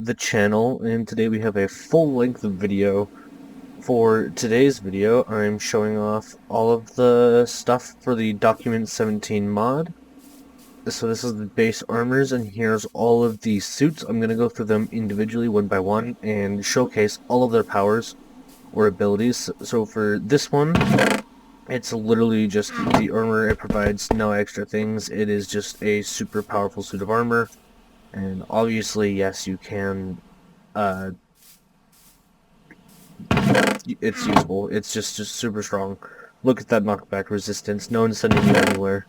the channel, and today we have a full-length video. For today's video, I'm showing off all of the stuff for the Document 17 mod. So this is the base armors, and here's all of the suits. I'm going to go through them individually, one by one, and showcase all of their powers or abilities. So for this one, it's literally just the armor. It provides no extra things. It is just a super powerful suit of armor. And obviously, yes, you can, it's useful. It's just super strong. Look at that knockback resistance. No one's sending you anywhere.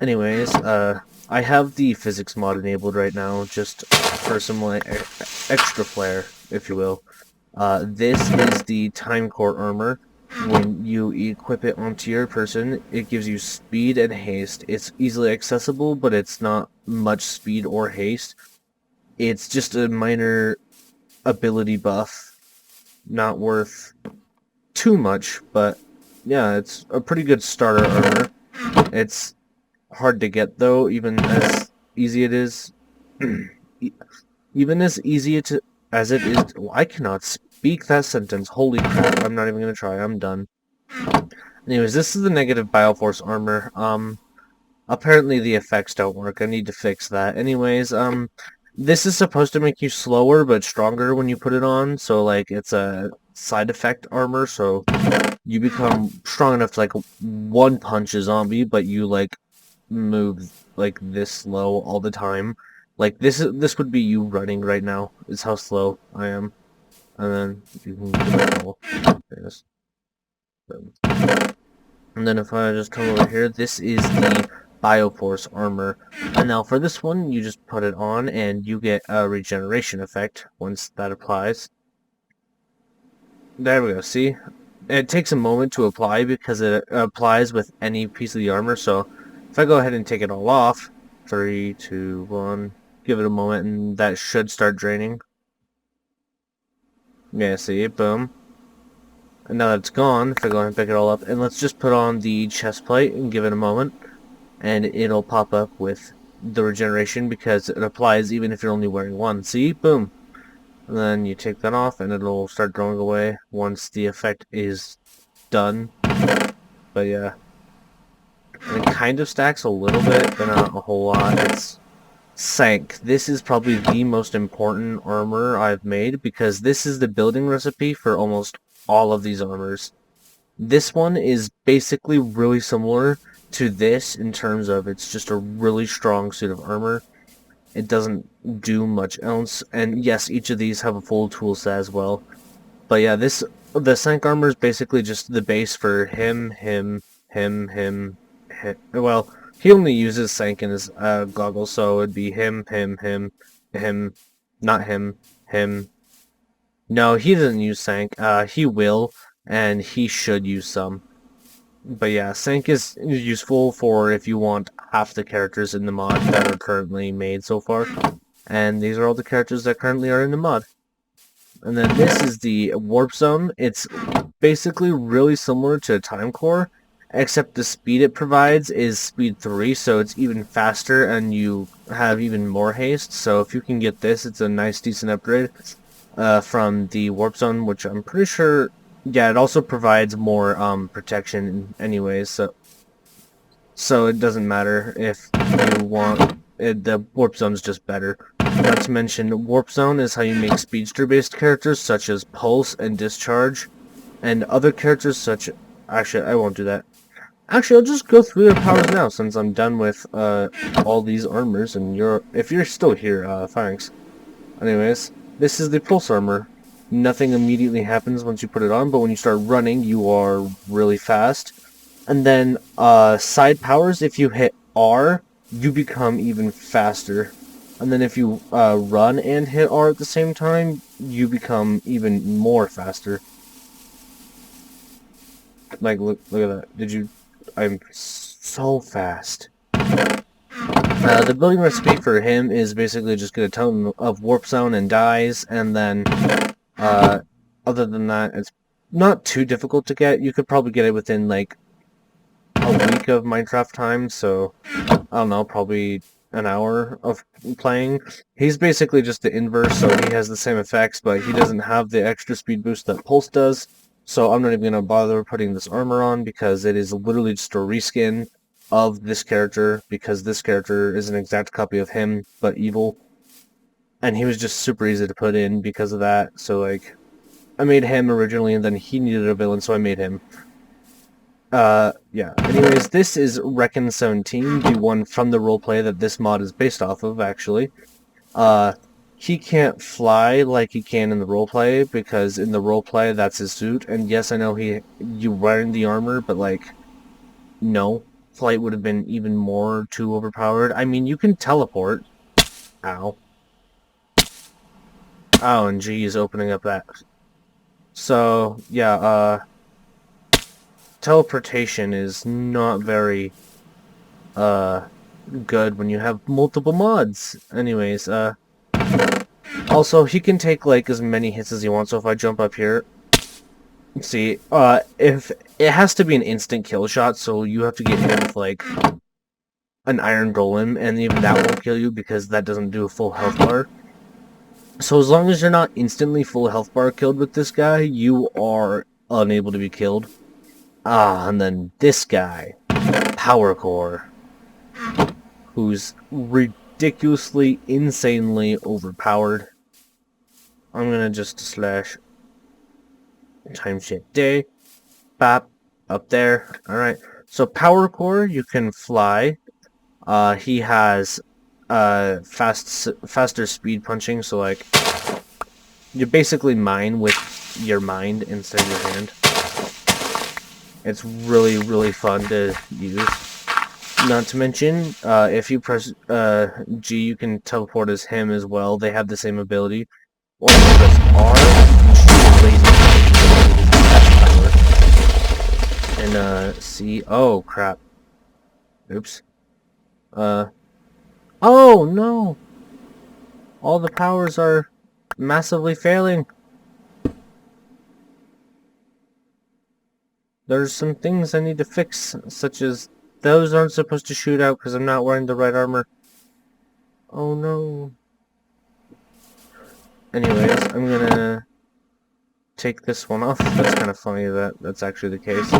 Anyways, I have the physics mod enabled right now, just for some, like, extra flair, if you will. This is the Time Core armor. When you equip it onto your person, it gives you speed and haste. It's easily accessible, but it's not much speed or haste. It's just a minor ability buff. Not worth too much, but yeah, it's a pretty good starter armor. It's hard to get, though, even as easy it is. Even as easy as it is... I cannot speak that sentence. Holy crap, I'm not even going to try. I'm done. Anyways, this is the negative Bioforce armor. Apparently the effects don't work. I need to fix that. Anyways, this is supposed to make you slower but stronger when you put it on. So, like, it's a side effect armor, so you become strong enough to, like, one punch a zombie, but you, like, move, like, this slow all the time. Like, this would be you running right now, is how slow I am. And then you can control. Yes. And then if I just come over here, this is the Bioforce armor. And now for this one, you just put it on and you get a regeneration effect once that applies. There we go, see? It takes a moment to apply because it applies with any piece of the armor, so if I go ahead and take it all off, 3, 2, 1, give it a moment and that should start draining. Yeah, see, boom. And now that it's gone, if I go ahead and pick it all up, and let's just put on the chest plate and give it a moment, and it'll pop up with the regeneration because it applies even if you're only wearing one. See? Boom. And then you take that off and it'll start going away once the effect is done. But yeah. And it kind of stacks a little bit, but not a whole lot. It's Sank. This is probably the most important armor I've made because this is the building recipe for almost all of these armors. This one is basically really similar to this in terms of it's just a really strong suit of armor. It doesn't do much else, and yes, each of these have a full tool set as well. But yeah, the Sank armor is basically just the base for him. Well, he only uses Sank in his goggles, so it'd be him, not him, him. No, he doesn't use Sank. He will, and he should use some. But yeah, Sank is useful for if you want half the characters in the mod that are currently made so far. And these are all the characters that currently are in the mod. And then this is the Warp Zone. It's basically really similar to Time Core, except the speed it provides is speed 3, so it's even faster and you have even more haste. So if you can get this, it's a nice, decent upgrade from the Warp Zone, which I'm pretty sure... Yeah, it also provides more protection anyways, so it doesn't matter if you want it, the Warp Zone's just better. Not to mention, Warp Zone is how you make speedster-based characters such as Pulse and Discharge, and other characters such... Actually, I won't do that. Actually, I'll just go through their powers now since I'm done with all these armors, and if you're still here, thanks. Anyways, this is the Pulse armor. Nothing immediately happens once you put it on, but when you start running, you are really fast. And then, side powers, if you hit R, you become even faster. And then if you run and hit R at the same time, you become even more faster. Like, look at that. I'm so fast. The building recipe for him is basically just get a ton of Warp Zone and dies, and then... other than that, it's not too difficult to get. You could probably get it within, like, a week of Minecraft time, so, I don't know, probably an hour of playing. He's basically just the inverse, so he has the same effects, but he doesn't have the extra speed boost that Pulse does. So I'm not even going to bother putting this armor on, because it is literally just a reskin of this character, because this character is an exact copy of him, but evil. And he was just super easy to put in because of that, so like, I made him originally, and then he needed a villain, so I made him. Yeah. Anyways, this is Reckon 17, the one from the roleplay that this mod is based off of, actually. He can't fly like he can in the roleplay, because in the roleplay, that's his suit, and yes, I know you wearing the armor, but like, no. Flight would have been even more too overpowered. I mean, you can teleport. Ow. Oh, and G is opening up that. So, yeah, teleportation is not very, good when you have multiple mods. Anyways, also, he can take, like, as many hits as he wants, so if I jump up here, see, if, it has to be an instant kill shot, so you have to get hit with, like, an Iron Golem, and even that won't kill you, because that doesn't do a full health bar. So as long as you're not instantly full health bar killed with this guy, you are unable to be killed. And then this guy, Power Core, who's ridiculously, insanely overpowered. I'm gonna just slash time shift day, bop, up there. Alright, so Power Core, you can fly. He has faster speed punching, so like, you basically mine with your mind instead of your hand. It's really, really fun to use. Not to mention, if you press G, you can teleport as him as well. They have the same ability. Or if you press R, and C. Oh crap! Oops. Oh no! All the powers are massively failing. There's some things I need to fix, such as those aren't supposed to shoot out because I'm not wearing the right armor. Oh no. Anyways, I'm gonna take this one off. That's kind of funny that that's actually the case.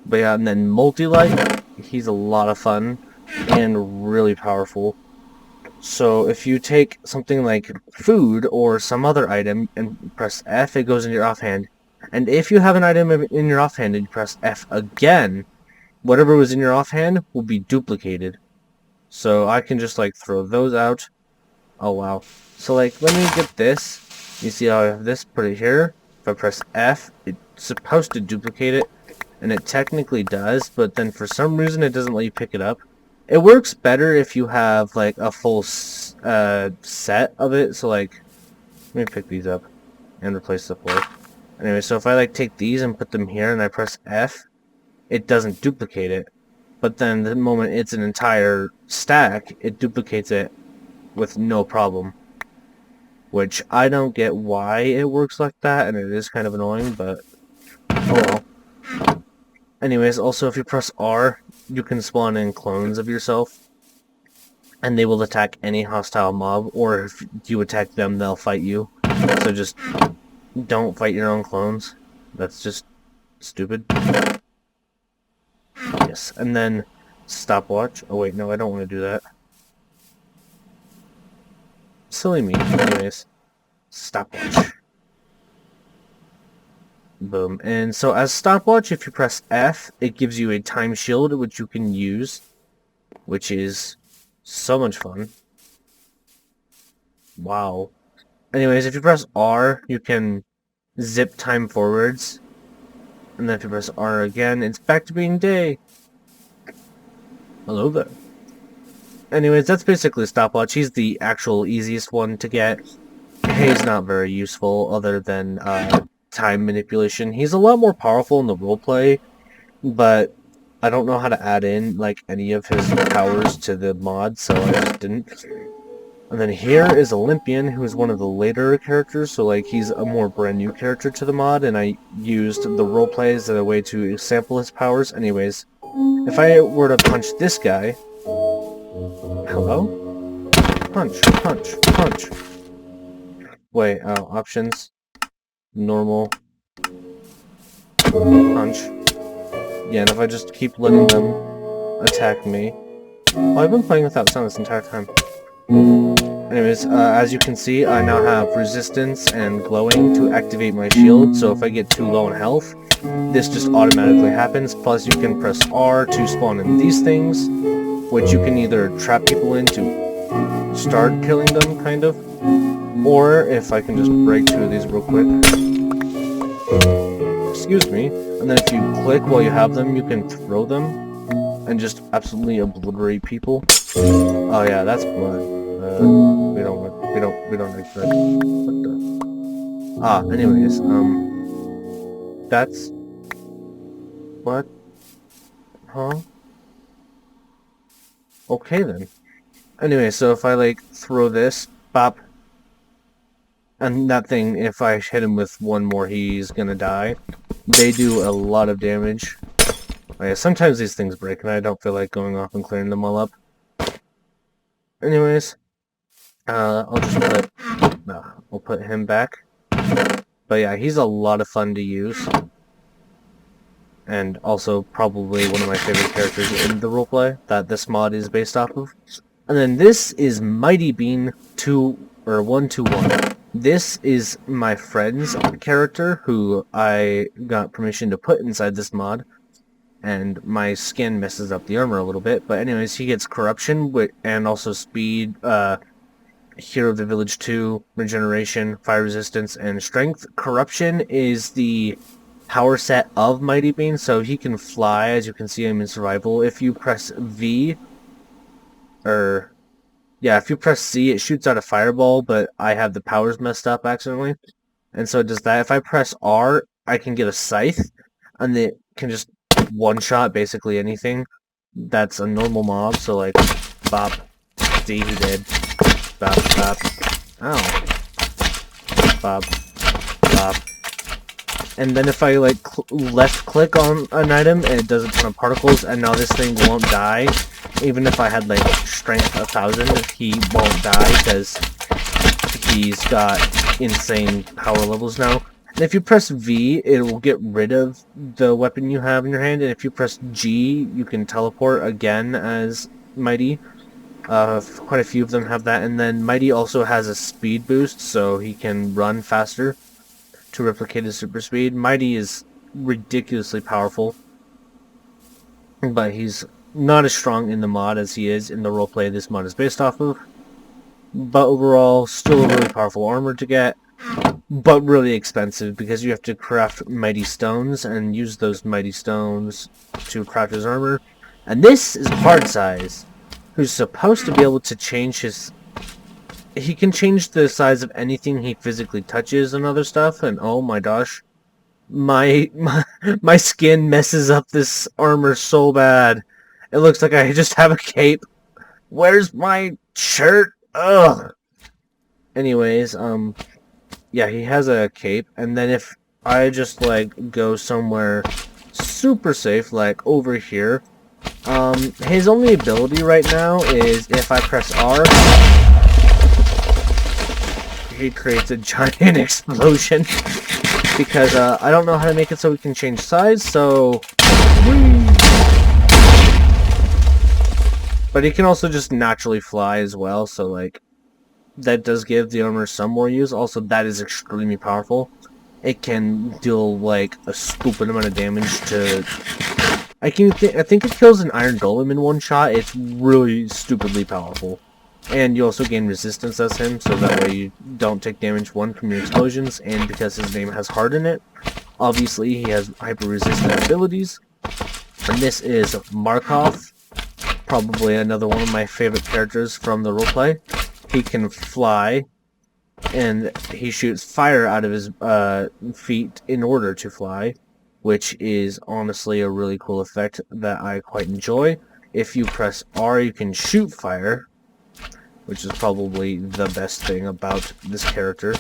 But yeah, and then Multi-Light, he's a lot of fun and really powerful. So if you take something like food or some other item and press F, it goes in your offhand. And if you have an item in your offhand and you press F again, whatever was in your offhand will be duplicated. So I can just like throw those out. Oh wow. So like, let me get this. You see how I have this? Put it here. If I press F, it's supposed to duplicate it. And it technically does, but then for some reason it doesn't let you pick it up. It works better if you have like a full set of it. So like, let me pick these up and replace the 4. Anyway, so if I like take these and put them here and I press F, it doesn't duplicate it. But then the moment it's an entire stack, it duplicates it with no problem. Which I don't get why it works like that, and it is kind of annoying, but oh well. Anyways, also if you press R, you can spawn in clones of yourself, and they will attack any hostile mob, or if you attack them, they'll fight you. So just don't fight your own clones. That's just stupid. Yes, and then stopwatch. Oh wait, no, I don't want to do that. Silly me. Anyways, stopwatch. Boom. And so as stopwatch, if you press F, it gives you a time shield, which you can use, which is so much fun. Wow. Anyways, if you press R, you can zip time forwards. And then if you press R again, it's back to being day. Hello there. Anyways, that's basically stopwatch. He's the actual easiest one to get. He's not very useful other than time manipulation. He's a lot more powerful in the roleplay, but I don't know how to add in like any of his powers to the mod, so I just didn't. And then here is Olympian, who is one of the later characters, so like he's a more brand new character to the mod, and I used the roleplay as a way to sample his powers. Anyways, if I were to punch this guy, Hello? Punch, punch, punch. Wait, options. Normal. Punch. Yeah, and if I just keep letting them attack me... Oh, I've been playing without sound this entire time. Anyways, as you can see, I now have resistance and glowing to activate my shield, so if I get too low in health, this just automatically happens. Plus, you can press R to spawn in these things, which you can either trap people in to start killing them, kind of, or if I can just break 2 of these real quick. Excuse me. And then if you click while you have them, you can throw them and just absolutely obliterate people. Oh yeah, that's blood. We don't like that. What the? Anyways, that's... What? Huh? Okay then. Anyway, so if I, like, throw this, bop, and that thing, if I hit him with one more, he's gonna die. They do a lot of damage. Oh, yeah, sometimes these things break, and I don't feel like going off and clearing them all up. Anyways, I'll just put... No, we'll put him back. But yeah, he's a lot of fun to use. And also probably one of my favorite characters in the roleplay that this mod is based off of. And then this is Mighty Bean 121. This is my friend's character who I got permission to put inside this mod. And my skin messes up the armor a little bit. But anyways, he gets corruption and also speed, Hero of the Village 2, regeneration, fire resistance, and strength. Corruption is the power set of Mighty Bean, so he can fly, as you can see him in survival. If you press V, if you press C, it shoots out a fireball, but I have the powers messed up accidentally. And so it does that. If I press R, I can get a scythe, and it can just one-shot basically anything that's a normal mob, so like, bop, see, he did. Bop, bop. Ow. Bop. Bop. And then if I, like, left click on an item, and it does a ton of particles, and now this thing won't die. Even if I had, like, strength 1000, he won't die, because he's got insane power levels now. And if you press V, it will get rid of the weapon you have in your hand, and if you press G, you can teleport again as Mighty. Quite a few of them have that, and then Mighty also has a speed boost, so he can run faster to replicate his super speed. Mighty is ridiculously powerful, but he's not as strong in the mod as he is in the roleplay this mod is based off of. But overall, still a really powerful armor to get, but really expensive because you have to craft mighty stones and use those mighty stones to craft his armor. And this is Hard Size, who's supposed to be able to change his... He can change the size of anything he physically touches and other stuff, and oh my gosh, my skin messes up this armor so bad. It looks like I just have a cape. Where's my shirt? Ugh. Anyways, yeah, he has a cape, and then if I just, like, go somewhere super safe, like over here, his only ability right now is if I press R, he creates a giant explosion, because, I don't know how to make it so we can change size, so... But he can also just naturally fly as well, so, like, that does give the armor some more use. Also, that is extremely powerful. It can deal, like, a stupid amount of damage to... I think it kills an Iron Golem in one shot. It's really stupidly powerful. And you also gain resistance as him, so that way you don't take damage, one, from your explosions, and because his name has Hard in it, obviously he has hyper-resistant abilities. And this is Markov, probably another one of my favorite characters from the roleplay. He can fly, and he shoots fire out of his feet in order to fly, which is honestly a really cool effect that I quite enjoy. If you press R, you can shoot fire, which is probably the best thing about this character.